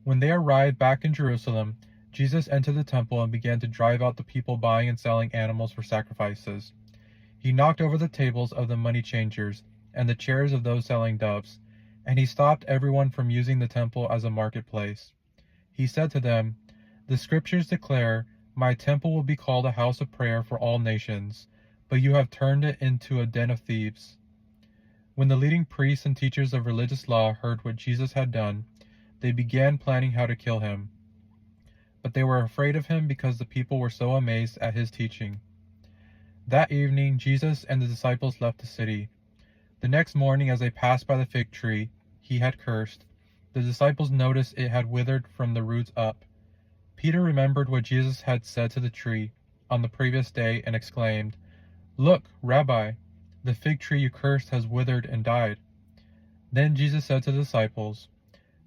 When they arrived back in Jerusalem, Jesus entered the temple and began to drive out the people buying and selling animals for sacrifices. He knocked over the tables of the money changers and the chairs of those selling doves, and he stopped everyone from using the temple as a marketplace. He said to them, "The scriptures declare, 'My temple will be called a house of prayer for all nations,' but you have turned it into a den of thieves." When the leading priests and teachers of religious law heard what Jesus had done, they began planning how to kill him. But they were afraid of him because the people were so amazed at his teaching. That evening, Jesus and the disciples left the city. The next morning, as they passed by the fig tree he had cursed, the disciples noticed it had withered from the roots up. Peter remembered what Jesus had said to the tree on the previous day and exclaimed, "Look, Rabbi, the fig tree you cursed has withered and died." Then Jesus said to the disciples,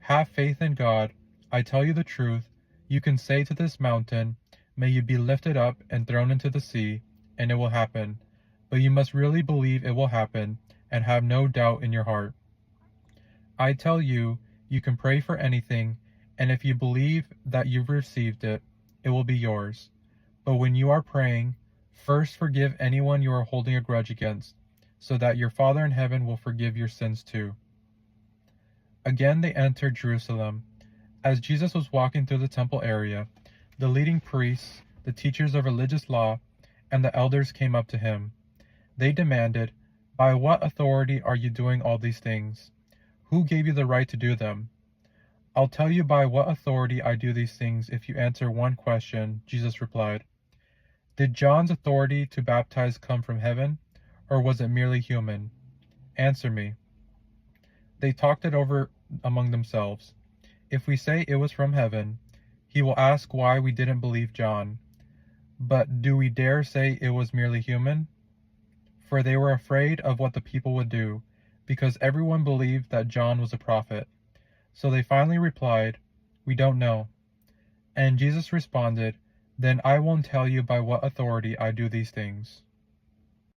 "Have faith in God. I tell you the truth. You can say to this mountain, 'May you be lifted up and thrown into the sea,' and it will happen. But you must really believe it will happen and have no doubt in your heart. I tell you, you can pray for anything, and if you believe that you've received it, it will be yours. But when you are praying, first forgive anyone you are holding a grudge against, so that your Father in heaven will forgive your sins too." Again they entered Jerusalem. As Jesus was walking through the temple area, the leading priests, the teachers of religious law, and the elders came up to him. They demanded, "By what authority are you doing all these things? Who gave you the right to do them?" "I'll tell you by what authority I do these things if you answer one question," Jesus replied. "Did John's authority to baptize come from heaven, or was it merely human? Answer me." They talked it over among themselves. "If we say it was from heaven, he will ask why we didn't believe John. But do we dare say it was merely human?" For they were afraid of what the people would do, because everyone believed that John was a prophet. So they finally replied, "We don't know." And Jesus responded, "Then I won't tell you by what authority I do these things."